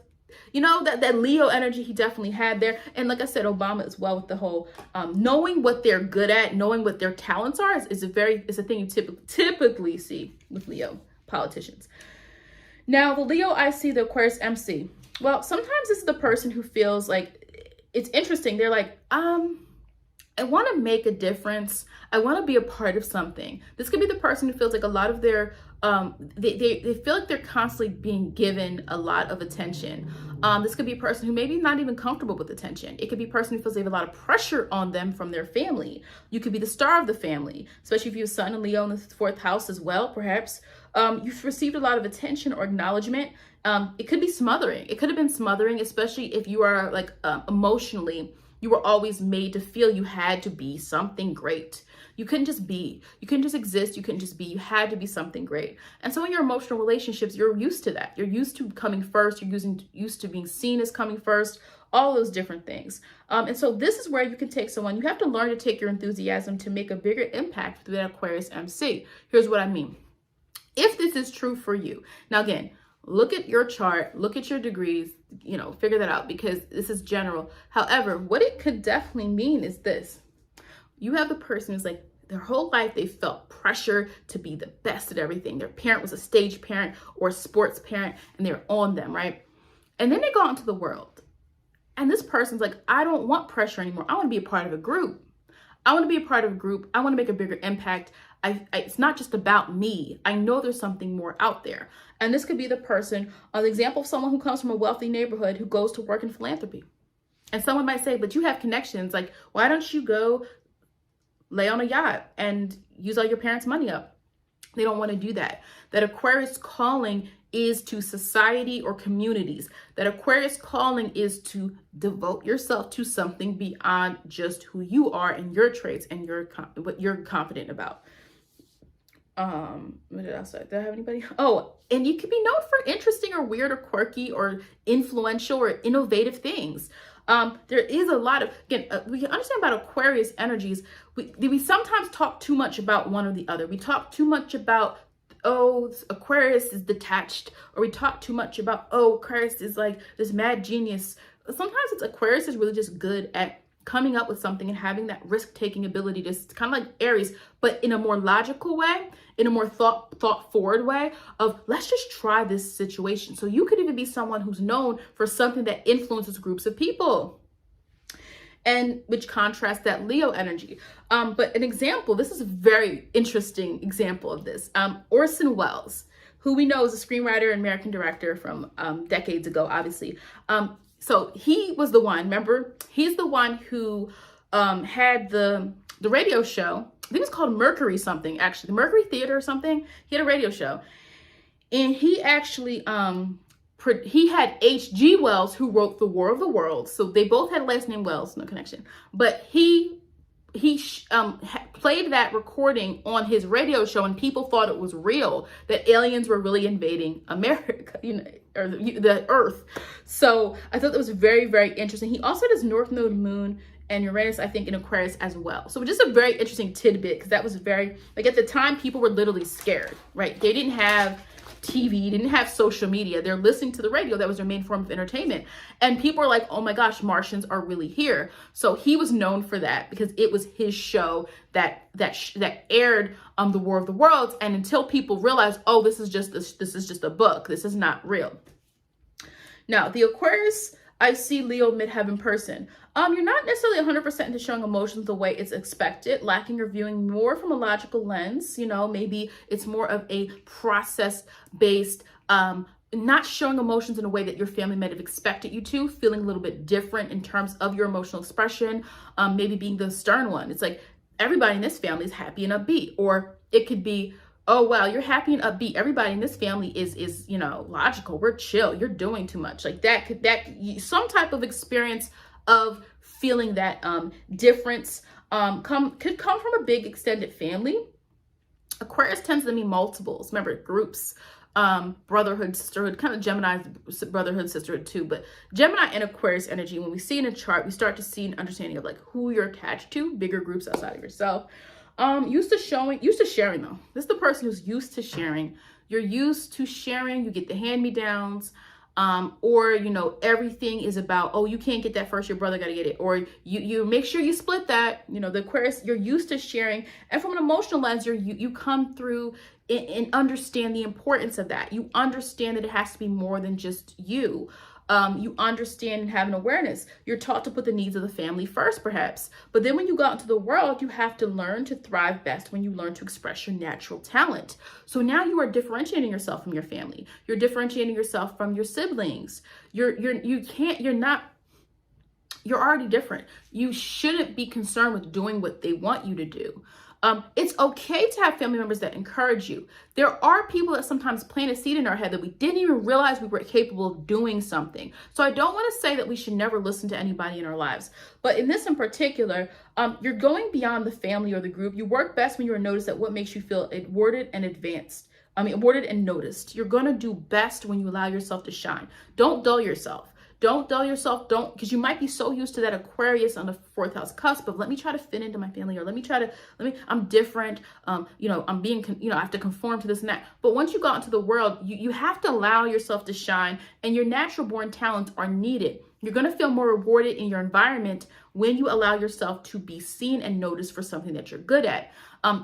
that Leo energy he definitely had there. And like I said, Obama as well, with the whole knowing what they're good at, knowing what their talents are is a thing you typically see with Leo politicians. Now, the Leo IC, the Aquarius MC. Well, sometimes this is the person who feels like, it's interesting. They're like, I want to make a difference. I want to be a part of something. This could be the person who feels like a lot of their, they feel like they're constantly being given a lot of attention. This could be a person who maybe not even comfortable with attention. It could be a person who feels they have a lot of pressure on them from their family. You could be the star of the family, especially if you have Sun and Leo in the 4th house as well, perhaps. You've received a lot of attention or acknowledgement. It could be smothering. It could have been smothering, especially if you are like emotionally, you were always made to feel you had to be something great. You couldn't just be. You couldn't just exist. You couldn't just be. You had to be something great. And so in your emotional relationships, you're used to that. You're used to coming first. You're used to being seen as coming first. All those different things. And so this is where you can take someone. You have to learn to take your enthusiasm to make a bigger impact through that Aquarius MC. Here's what I mean. If this is true for you. Now, again, look at your chart, look at your degrees, you know, figure that out because this is general. However, what it could definitely mean is this. You have the person who's like, their whole life they felt pressure to be the best at everything. Their parent was a stage parent or a sports parent and they're on them, right? And then they go out into the world. And this person's like, I don't want pressure anymore. I want to be a part of a group. I want to be a part of a group. I want to make a bigger impact. It's not just about me. I know there's something more out there. And this could be the person, an example of someone who comes from a wealthy neighborhood who goes to work in philanthropy. And someone might say, but you have connections. Like, why don't you go lay on a yacht and use all your parents' money up? They don't want to do that. That Aquarius calling is to society or communities. That Aquarius calling is to devote yourself to something beyond just who you are and your traits and what you're confident about. What did I say? Did I have anybody? Oh, and you can be known for interesting or weird or quirky or influential or innovative things. There is a lot of, again, we can understand about Aquarius energies. We sometimes talk too much about one or the other. We talk too much about, oh, Aquarius is detached, or we talk too much about, oh, Aquarius is like this mad genius. Sometimes it's Aquarius is really just good at coming up with something and having that risk-taking ability to kind of like Aries, but in a more logical way, in a more thought-forward way of let's just try this situation. So you could even be someone who's known for something that influences groups of people, and which contrasts that Leo energy. But an example, this is a very interesting example of this. Orson Welles, who we know is a screenwriter and American director from decades ago, obviously. So he was the one, remember? He's the one who had the radio show. I think it was called Mercury something, actually. The Mercury Theater or something. He had a radio show. And he actually, he had H.G. Wells, who wrote The War of the Worlds. So they both had last name Wells, no connection. But he played that recording on his radio show, and people thought it was real, that aliens were really invading America, you know, or the Earth. So I thought that was very, very interesting. He also does North Node Moon and Uranus, I think, in Aquarius as well. So just a very interesting tidbit, because that was very, like, at the time, people were literally scared, right? They didn't have TV, didn't have social media. They're listening to the radio. That was their main form of entertainment. And people are like, oh my gosh, Martians are really here. So he was known for that because it was his show that aired The War of the Worlds. And until people realized, oh, this is just a book. This is not real. Now, the Aquarius IC Leo midheaven person. You're not necessarily 100% into showing emotions the way it's expected, lacking or viewing more from a logical lens. You know, maybe it's more of a process-based, not showing emotions in a way that your family might have expected you to, feeling a little bit different in terms of your emotional expression, maybe being the stern one. It's like everybody in this family is happy and upbeat, or it could be, oh, wow, you're happy and upbeat. Everybody in this family is, you know, logical. We're chill. You're doing too much. Like some type of experience of feeling that difference could come from a big extended family. Aquarius tends to be multiples. Remember, groups, brotherhood, sisterhood, kind of Gemini's brotherhood, sisterhood too. But Gemini and Aquarius energy, when we see in a chart, we start to see an understanding of like who you're attached to, bigger groups outside of yourself. Used to sharing though. This is the person who's used to sharing. You're used to sharing. You get the hand-me-downs. Or, you know, everything is about, oh, you can't get that first, your brother got to get it. Or you make sure you split that. You know, the Aquarius, you're used to sharing. And from an emotional lens, you come through and understand the importance of that. You understand that it has to be more than just you. You understand and have an awareness. You're taught to put the needs of the family first, perhaps. But then when you go out into the world, you have to learn to thrive best when you learn to express your natural talent. So now you are differentiating yourself from your family. You're differentiating yourself from your siblings. You're already different. You shouldn't be concerned with doing what they want you to do. It's okay to have family members that encourage you. There are people that sometimes plant a seed in our head that we didn't even realize we were capable of doing something. So I don't want to say that we should never listen to anybody in our lives. But in this in particular, you're going beyond the family or the group. You work best when you're noticed at what makes you feel awarded and advanced. Awarded and noticed. You're going to do best when you allow yourself to shine. Don't dull yourself. Don't dull yourself. Because you might be so used to that Aquarius on the 4th house cusp of let me try to fit into my family, or I'm different. I'm being, I have to conform to this and that. But once you go out into the world, you have to allow yourself to shine, and your natural born talents are needed. You're going to feel more rewarded in your environment when you allow yourself to be seen and noticed for something that you're good at.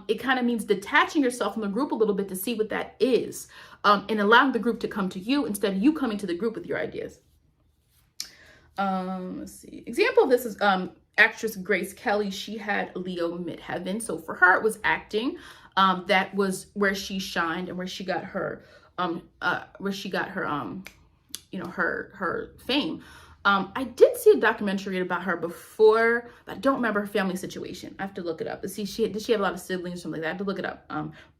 It kind of means detaching yourself from the group a little bit to see what that is, and allowing the group to come to you instead of you coming to the group with your ideas. Let's see. Example of this is actress Grace Kelly. She had Leo midheaven. So for her, it was acting. That was where she shined and where she got her her fame. I did see a documentary about her before, but I don't remember her family situation. I have to look it up. Did she have a lot of siblings or something like that? I have to look it up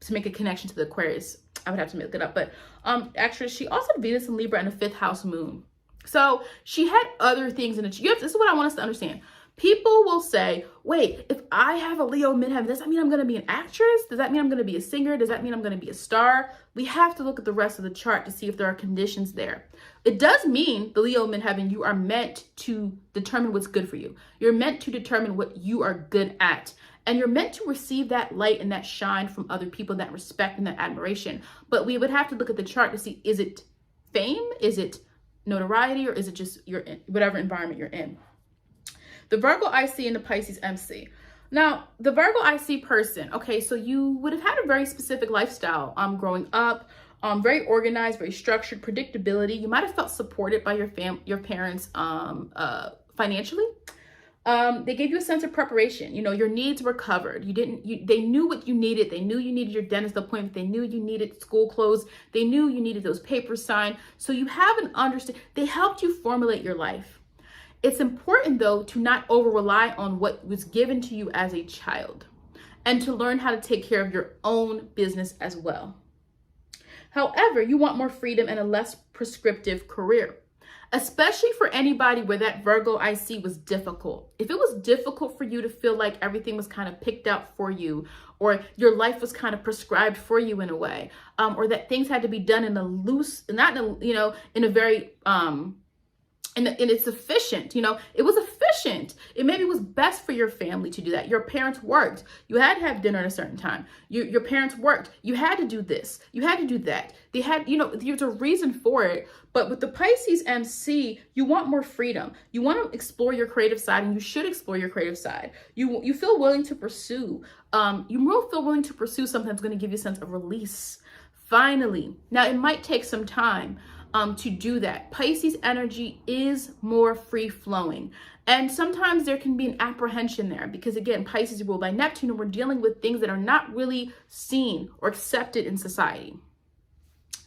to make a connection to the Aquarius. I would have to look it up. But actress, she also had Venus and Libra and a 5th house moon. So she had other things in it. This is what I want us to understand. People will say, wait, if I have a Leo midheaven, does that mean I'm going to be an actress? Does that mean I'm going to be a singer? Does that mean I'm going to be a star? We have to look at the rest of the chart to see if there are conditions there. It does mean the Leo midheaven, you are meant to determine what's good for you. You're meant to determine what you are good at. And you're meant to receive that light and that shine from other people, that respect and that admiration. But we would have to look at the chart to see, is it fame? Is it notoriety, or is it just you're in whatever environment you're in? The Virgo IC and the Pisces MC. Now, the Virgo IC person, okay, so you would have had a very specific lifestyle growing up, very organized, very structured, predictability. You might have felt supported by your parents financially. They gave you a sense of preparation. Your needs were covered. They knew what you needed. They knew you needed your dentist appointment. They knew you needed school clothes. They knew you needed those papers signed. So you have an understanding. They helped you formulate your life. It's important, though, to not over-rely on what was given to you as a child, and to learn how to take care of your own business as well. However, you want more freedom and a less prescriptive career, especially for anybody where that Virgo IC was difficult. If it was difficult for you to feel like everything was kind of picked out for you, or your life was kind of prescribed for you in a way, or that things had to be done in a loose, not in a, in a very, and it's efficient, it was efficient. It maybe was best for your family to do that. Your parents worked. You had to have dinner at a certain time. Your parents worked. You had to do this. You had to do that. They had, there's a reason for it. But with the Pisces MC, you want more freedom. You want to explore your creative side, and you should explore your creative side. You feel willing to pursue. You will feel willing to pursue something that's going to give you a sense of release. Finally. Now, it might take some time to do that. Pisces energy is more free flowing. And sometimes there can be an apprehension there because, again, Pisces is ruled by Neptune, and we're dealing with things that are not really seen or accepted in society,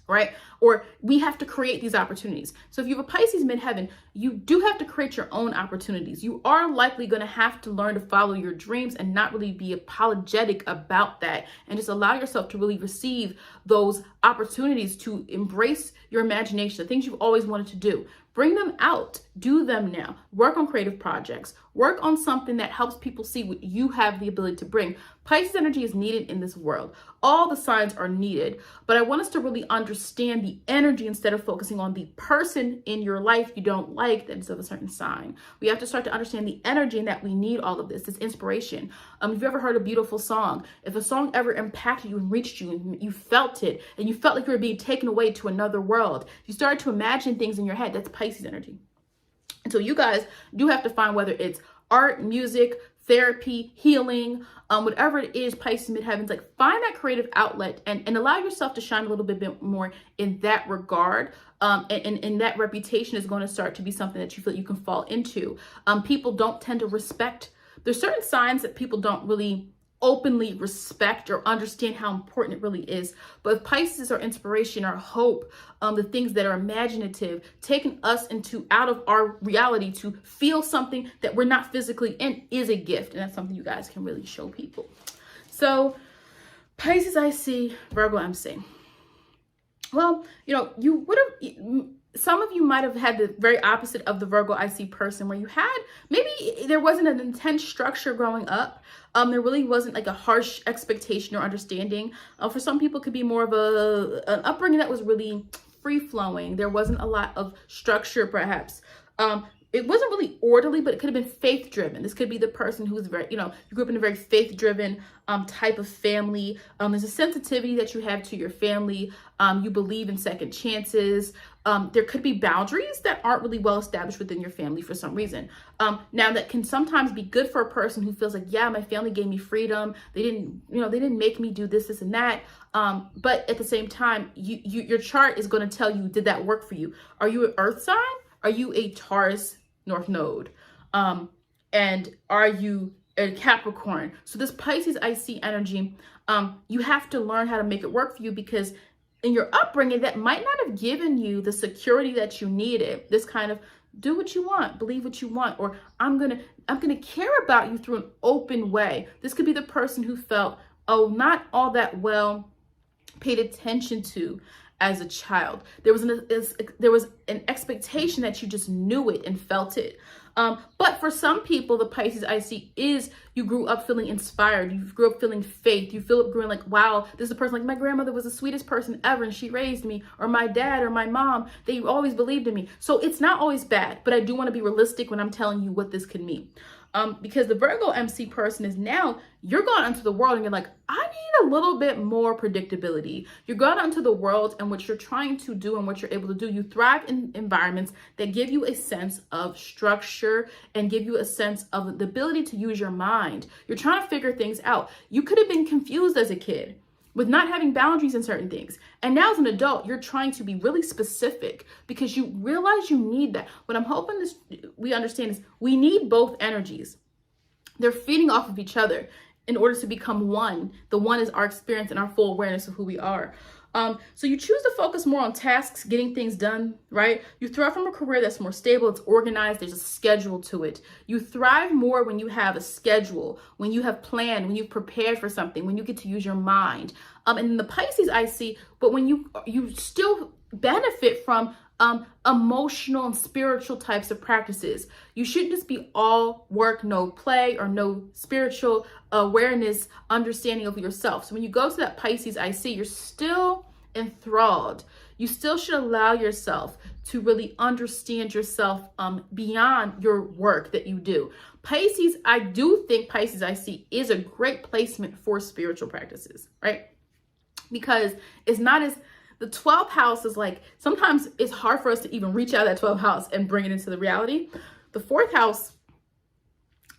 right? Or we have to create these opportunities. So if you have a Pisces midheaven, you do have to create your own opportunities. You are likely going to have to learn to follow your dreams and not really be apologetic about that, and just allow yourself to really receive those opportunities to embrace your imagination, the things you've always wanted to do. Bring them out, do them now, work on creative projects, work on something that helps people see what you have the ability to bring. Pisces energy is needed in this world. All the signs are needed, but I want us to really understand the energy instead of focusing on the person in your life you don't like that is of a certain sign. We have to start to understand the energy and that we need all of this inspiration. If you've ever heard a beautiful song, if a song ever impacted you and reached you and you felt it and you felt like you were being taken away to another world, you started to imagine things in your head, that's Pisces energy. And so you guys do have to find whether it's art, music, therapy, healing, whatever it is, Pisces midheavens, like find that creative outlet and allow yourself to shine a little bit more in that regard. And that reputation is going to start to be something that you feel you can fall into. People don't tend to respect. There's certain signs that people don't really openly respect or understand how important it really is. But if Pisces are inspiration, our hope, the things that are imaginative, taking us out of our reality to feel something that we're not physically in is a gift. And that's something you guys can really show people. So Pisces IC, Virgo MC. Well, you would have, some of you might have had the very opposite of the Virgo IC person, where you had, maybe there wasn't an intense structure growing up. There really wasn't like a harsh expectation or understanding. For some people, it could be more of an upbringing that was really free flowing. There wasn't a lot of structure, perhaps. It wasn't really orderly, but it could have been faith driven. This could be the person who's very, you grew up in a very faith driven type of family. There's a sensitivity that you have to your family. You believe in second chances. There could be boundaries that aren't really well established within your family for some reason. Now that can sometimes be good for a person who feels like, yeah, my family gave me freedom. They didn't make me do this and that. But at the same time, your chart is going to tell you, did that work for you? Are you an earth sign? Are you a Taurus North Node? And are you a Capricorn? So this Pisces IC energy, you have to learn how to make it work for you, because in your upbringing, that might not have given you the security that you needed. This kind of do what you want, believe what you want, or I'm gonna care about you through an open way. This could be the person who felt, oh, not all that well paid attention to as a child. There was an expectation that you just knew it and felt it. But for some people, the Pisces IC is, you grew up feeling inspired. You grew up feeling faith. You feel up growing like, wow, this is a person, like my grandmother was the sweetest person ever and she raised me, or my dad or my mom, they always believed in me. So it's not always bad, but I do want to be realistic when I'm telling you what this can mean. Because the Virgo MC person is now, you're going into the world and you're like, I need a little bit more predictability. You're going into the world, and what you're trying to do and what you're able to do, you thrive in environments that give you a sense of structure and give you a sense of the ability to use your mind. You're trying to figure things out. You could have been confused as a kid with not having boundaries in certain things. And now as an adult, you're trying to be really specific because you realize you need that. What I'm hoping we understand is we need both energies. They're feeding off of each other in order to become one. The one is our experience and our full awareness of who we are. So you choose to focus more on tasks, getting things done, right? You thrive from a career that's more stable, it's organized, there's a schedule to it. You thrive more when you have a schedule, when you have planned, when you've prepared for something, when you get to use your mind. And the Pisces IC, but when you still benefit from emotional and spiritual types of practices. You shouldn't just be all work, no play, or no spiritual awareness, understanding of yourself. So when you go to that Pisces IC, you're still enthralled. You still should allow yourself to really understand yourself beyond your work that you do. Pisces, I do think Pisces IC is a great placement for spiritual practices, right? Because it's not as, the 12th house is like, sometimes it's hard for us to even reach out of that 12th house and bring it into the reality. The 4th house,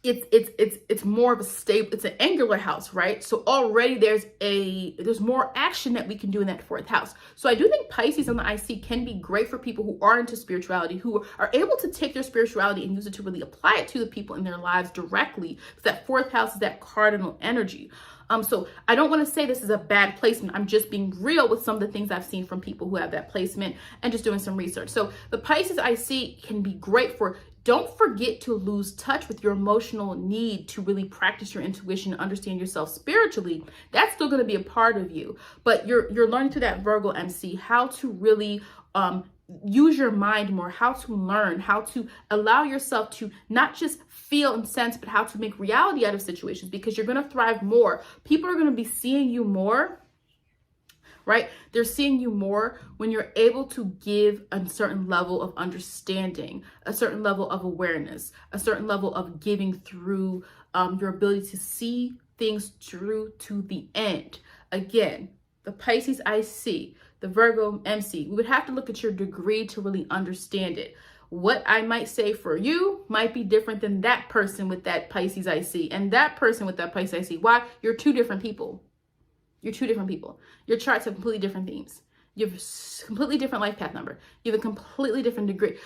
it's more of a stable, it's an angular house, right? So already there's more action that we can do in that 4th house. So I do think Pisces on the IC can be great for people who are into spirituality, who are able to take their spirituality and use it to really apply it to the people in their lives directly. Because that 4th house is that cardinal energy. So I don't want to say this is a bad placement. I'm just being real with some of the things I've seen from people who have that placement and just doing some research. So the Pisces IC can be great for, don't forget to lose touch with your emotional need to really practice your intuition and understand yourself spiritually. That's still going to be a part of you, but you're learning through that Virgo MC how to really use your mind more, how to learn, how to allow yourself to not just feel and sense, but how to make reality out of situations, because you're going to thrive more. People are going to be seeing you more, right? They're seeing you more when you're able to give a certain level of understanding, a certain level of awareness, a certain level of giving through your ability to see things through to the end. Again, the Pisces IC, the Virgo MC, we would have to look at your degree to really understand it. What I might say for you might be different than that person with that Pisces IC and that person with that Pisces IC. Why? You're two different people. You're two different people. Your charts have completely different themes. You have a completely different life path number. You have a completely different degree.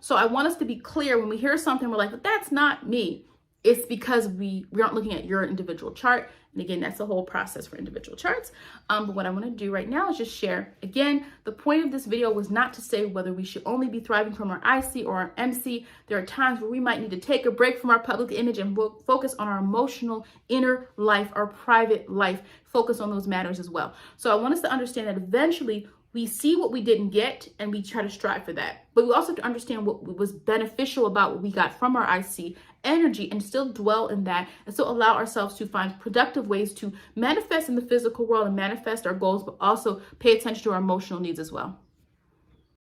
So I want us to be clear when we hear something, we're like, but that's not me. it's because we aren't looking at your individual chart. And again, that's the whole process for individual charts. But what I want to do right now is just share. Again, the point of this video was not to say whether we should only be thriving from our IC or our MC. There are times where we might need to take a break from our public image and focus on our emotional inner life, our private life, focus on those matters as well. So I want us to understand that eventually we see what we didn't get and we try to strive for that. But we also have to understand what was beneficial about what we got from our IC energy and still dwell in that and still allow ourselves to find productive ways to manifest in the physical world and manifest our goals, but also pay attention to our emotional needs as well.